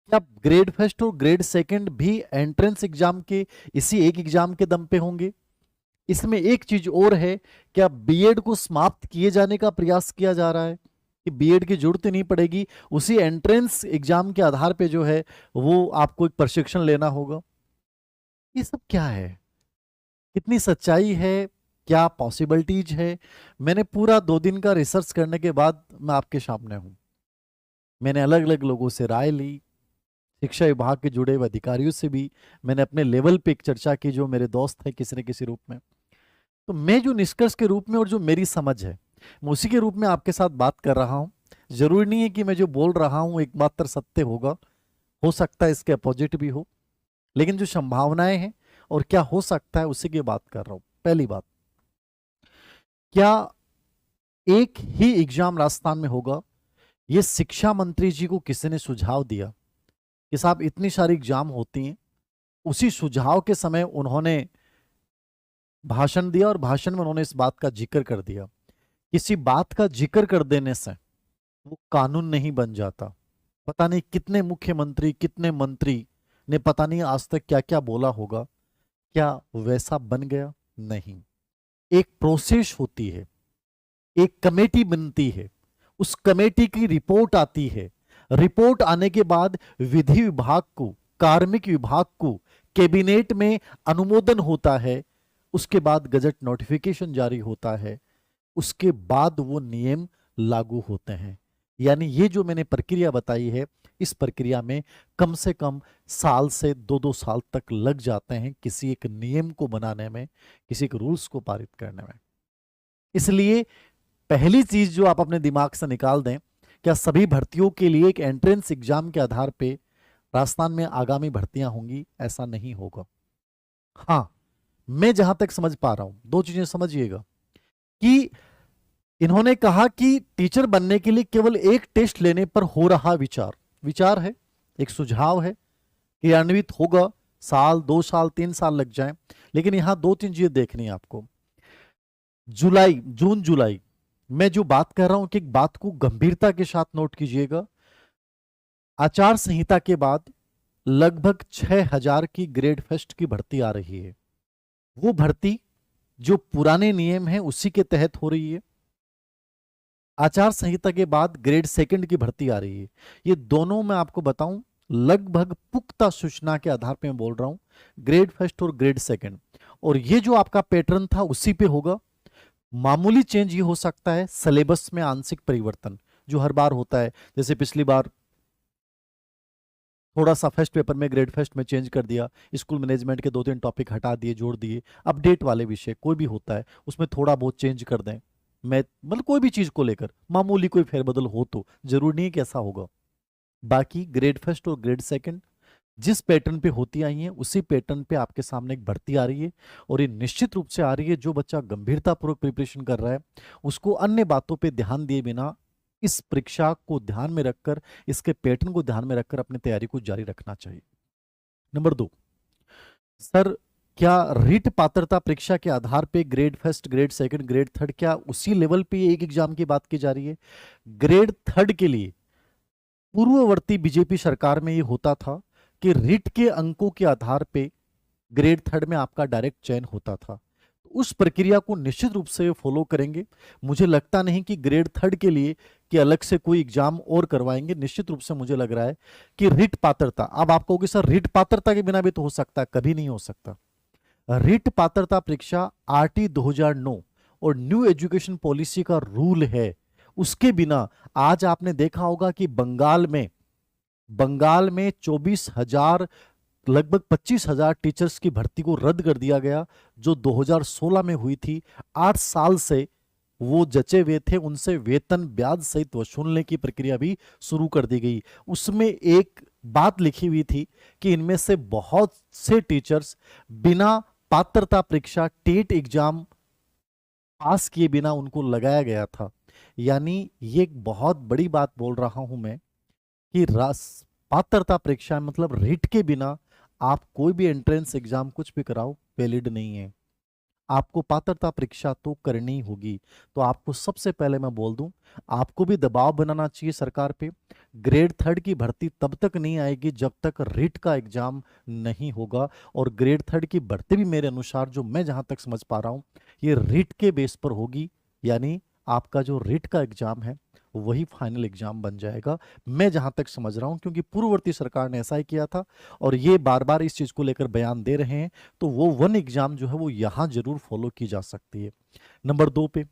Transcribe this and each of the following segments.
क्या grade first और grade second भी एंट्रेंस एग्जाम के इसी एक एग्जाम के दम पे होंगे? इसमें एक चीज और है, क्या बीएड को समाप्त किए जाने का प्रयास किया जा रहा है कि बीएड की जरूरत ही नहीं पड़ेगी, उसी एंट्रेंस एग्जाम के आधार पे जो है वो आपको एक प्रशिक्षण लेना होगा? ये सब क्या है? कितनी सच्चाई है? क्या पॉसिबिलिटीज है? मैंने पूरा 2 दिन का रिसर्च करने के बाद मैं आपके सामने हूं। मैंने अलग अलग लोगों से राय ली, शिक्षा विभाग के जुड़े हुए अधिकारियों से भी मैंने अपने लेवल पे एक चर्चा की, जो मेरे दोस्त हैं किसी न किसी रूप में। तो मैं जो निष्कर्ष के रूप में और जो मेरी समझ है, मैं उसी के रूप में आपके साथ बात कर रहा हूं। जरूरी नहीं है कि मैं जो बोल रहा हूं एकमात्र सत्य होगा, हो सकता है इसके अपोजिट भी हो, लेकिन जो संभावनाएं हैं और क्या हो सकता है उसी की बात कर रहा हूं। पहली बात, क्या एक ही एग्जाम राजस्थान में होगा? ये शिक्षा मंत्री जी को किसी ने सुझाव दिया कि साहब इतनी सारी एग्जाम होती हैं। उसी सुझाव के समय उन्होंने भाषण दिया और भाषण में उन्होंने इस बात का जिक्र कर दिया, किसी बात का जिक्र कर देने से वो कानून नहीं बन जाता। पता नहीं कितने मुख्यमंत्री कितने मंत्री ने पता नहीं आज तक क्या क्या बोला होगा, क्या वैसा बन गया? नहीं। एक प्रोसेस होती है, एक कमेटी बनती है, उस कमेटी की रिपोर्ट आती है, रिपोर्ट आने के बाद विधि विभाग को, कार्मिक विभाग को, कैबिनेट में अनुमोदन होता है, उसके बाद गजट नोटिफिकेशन जारी होता है, उसके बाद वो नियम लागू होते हैं। यानी ये जो मैंने प्रक्रिया बताई है, इस प्रक्रिया में कम से कम साल से 2-2 साल तक लग जाते हैं किसी एक नियम को बनाने में, किसी एक रूल्स को पारित करने में। इसलिए पहली चीज जो आप अपने दिमाग से निकाल दें, क्या सभी भर्तियों के लिए एक एंट्रेंस एग्जाम के आधार पे राजस्थान में आगामी भर्तियां होंगी? ऐसा नहीं होगा। हाँ, मैं जहां तक समझ पा रहा हूं, दो चीजें समझिएगा कि इन्होंने कहा कि टीचर बनने के लिए केवल एक टेस्ट लेने पर हो रहा विचार, विचार है, एक सुझाव है, क्रियान्वित होगा, साल 2 साल 3 साल लग जाए, लेकिन यहां 2-3 चीजें देखनी है आपको। जुलाई, जून जुलाई, मैं जो बात कर रहा हूं कि एक बात को गंभीरता के साथ नोट कीजिएगा। आचार संहिता के बाद लगभग 6,000 की ग्रेड फर्स्ट की भर्ती आ रही है। वो भर्ती जो पुराने नियम है उसी के तहत हो रही है। आचार संहिता के बाद ग्रेड सेकंड की भर्ती आ रही है। ये दोनों मैं आपको बताऊं, लगभग पुख्ता सूचना के आधार पे मैं बोल रहा हूं, ग्रेड फर्स्ट और ग्रेड सेकंड। और ये जो आपका पैटर्न था उसी पे होगा। मामूली चेंज ये हो सकता है सिलेबस में आंशिक परिवर्तन, जो हर बार होता है। जैसे पिछली बार थोड़ा सा फर्स्ट पेपर में ग्रेड फर्स्ट में चेंज कर दिया, स्कूल मैनेजमेंट के 2-3 टॉपिक हटा दिए, जोड़ दिए। अपडेट वाले विषय कोई भी होता है उसमें थोड़ा बहुत चेंज कर दें, मैं मतलब कोई भी चीज को लेकर मामूली कोई फेरबदल हो तो जरूरी नहीं कि ऐसा होगा। बाकी ग्रेड फर्स्ट और ग्रेड सेकंड जिस पैटर्न पे होती आई हैं उसी पैटर्न पे आपके सामने एक भर्ती आ रही है। और ये निश्चित रूप से आ रही है, जो बच्चा गंभीरतापूर्वक प्रिपरेशन कर रहा है उसको अन्य बातों पे ध्यान दिए बिना इस परीक्षा को ध्यान में रखकर, इसके पैटर्न को ध्यान में रखकर अपनी तैयारी को जारी रखना चाहिए। नंबर 2, सर क्या रीट पात्रता परीक्षा के आधार पे grade first grade second grade third, क्या उसी लेवल पे एक एग्जाम की बात की जा रही है? ग्रेड थर्ड के लिए पूर्ववर्ती बीजेपी सरकार में ये होता था कि रीट के अंकों के आधार पे ग्रेड थर्ड में आपका डायरेक्ट चयन होता था। तो उस प्रक्रिया को निश्चित रूप से फॉलो करेंगे। मुझे लगता नहीं कि ग्रेड थर्ड के लिए कि अलग से कोई एग्जाम और करवाएंगे। निश्चित रूप से मुझे लग रहा है कि रीट पात्रता, अब आप कहोगे सर रीट पात्रता के बिना भी तो हो सकता है, कभी नहीं हो सकता। रीट पात्रता परीक्षा आरटी 2009 और न्यू एजुकेशन पॉलिसी का रूल है, उसके बिना आज आपने देखा होगा कि बंगाल में 24,000, लगभग 25,000 टीचर्स की भर्ती को रद्द कर दिया गया, जो 2016 में हुई थी। 8 साल से वो जचे हुए थे, उनसे वेतन ब्याज सहित वसूलने की प्रक्रिया भी शुरू कर दी गई। उसमें एक बात लिखी हुई थी कि इनमें से बहुत से टीचर्स बिना पात्रता परीक्षा टेट एग्जाम पास किए बिना उनको लगाया गया था। यानी ये एक बहुत बड़ी बात बोल रहा हूं मैं कि पात्रता परीक्षा मतलब रीट के बिना आप कोई भी एंट्रेंस एग्जाम कुछ भी कराओ वैलिड नहीं है। आपको पात्रता परीक्षा तो करनी होगी। तो आपको सबसे पहले मैं बोल दूं, आपको भी दबाव बनाना चाहिए सरकार पे। ग्रेड थर्ड की भर्ती तब तक नहीं आएगी जब तक रिट का एग्जाम नहीं होगा। और ग्रेड थर्ड की भर्ती भी मेरे अनुसार, जो मैं जहां तक समझ पा रहा हूं, ये रिट के बेस पर होगी। यानी आपका जो रिट का एग्जाम है वही फाइनल एग्जाम बन जाएगा, मैं जहां तक समझ रहा हूं, क्योंकि पूर्ववर्ती सरकार ने ऐसा ही किया था और ये बार बार इस चीज को लेकर बयान दे रहे हैं। तो वो वन एग्जाम जो है वो यहां जरूर फॉलो की जा सकती है। नंबर 2 पे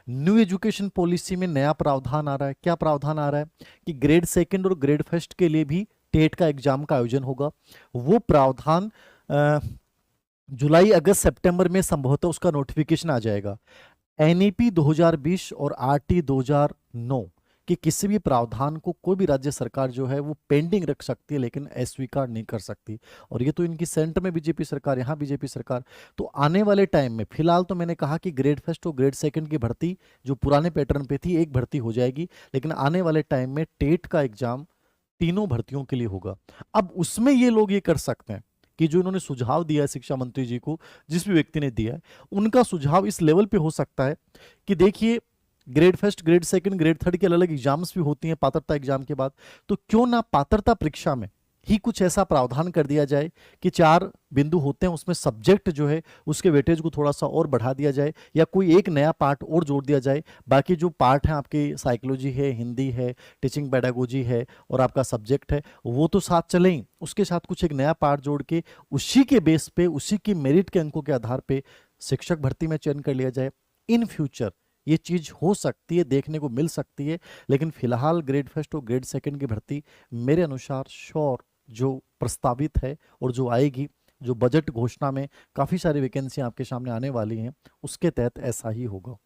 न्यू एजुकेशन पॉलिसी में नया प्रावधान आ रहा है। क्या प्रावधान आ रहा है कि ग्रेड सेकंड और ग्रेड फर्स्ट के लिए भी टेट का एग्जाम का आयोजन होगा। वो प्रावधान जुलाई अगस्त सितंबर में संभवतः उसका नोटिफिकेशन आ जाएगा। एनईपी 2020 और आरटी 2009 कि किसी भी प्रावधान को कोई भी राज्य सरकार जो है वो पेंडिंग रख सकती है लेकिन अस्वीकार नहीं कर सकती। और ये तो इनकी सेंटर में बीजेपी सरकार, यहाँ बीजेपी सरकार। तो आने वाले टाइम में फिलहाल तो मैंने कहा कि ग्रेड फर्स्ट और ग्रेड सेकंड की भर्ती जो पुराने पैटर्न पे थी एक भर्ती हो जाएगी, लेकिन आने वाले टाइम में टेट का एग्जाम तीनों भर्तियों के लिए होगा। अब उसमें ये लोग ये कर सकते हैं कि जो इन्होंने सुझाव दिया है शिक्षा मंत्री जी को, जिस भी व्यक्ति ने दिया है, उनका सुझाव इस लेवल पे हो सकता है कि देखिए grade first, grade second, grade third के अलग अलग एग्जाम्स भी होती हैं पात्रता एग्जाम के बाद। तो क्यों ना पात्रता परीक्षा में ही कुछ ऐसा प्रावधान कर दिया जाए कि 4 बिंदु होते हैं, उसमें सब्जेक्ट जो है उसके वेटेज को थोड़ा सा और बढ़ा दिया जाए, या कोई एक नया पार्ट और जोड़ दिया जाए। बाकी जो पार्ट हैं आपकी साइकोलॉजी है, हिंदी है, टीचिंग पेडागोजी है और आपका सब्जेक्ट है, वो तो साथ चले ही, उसके साथ कुछ एक नया पार्ट जोड़ के उसी के बेस पे, उसी की मेरिट के अंकों के आधार पे शिक्षक भर्ती में चयन कर लिया जाए। इन फ्यूचर ये चीज हो सकती है, देखने को मिल सकती है। लेकिन फिलहाल ग्रेड फर्स्ट और ग्रेड सेकंड की भर्ती मेरे अनुसार श्योर जो प्रस्तावित है और जो आएगी, जो बजट घोषणा में काफी सारी वैकेंसी आपके सामने आने वाली हैं, उसके तहत ऐसा ही होगा।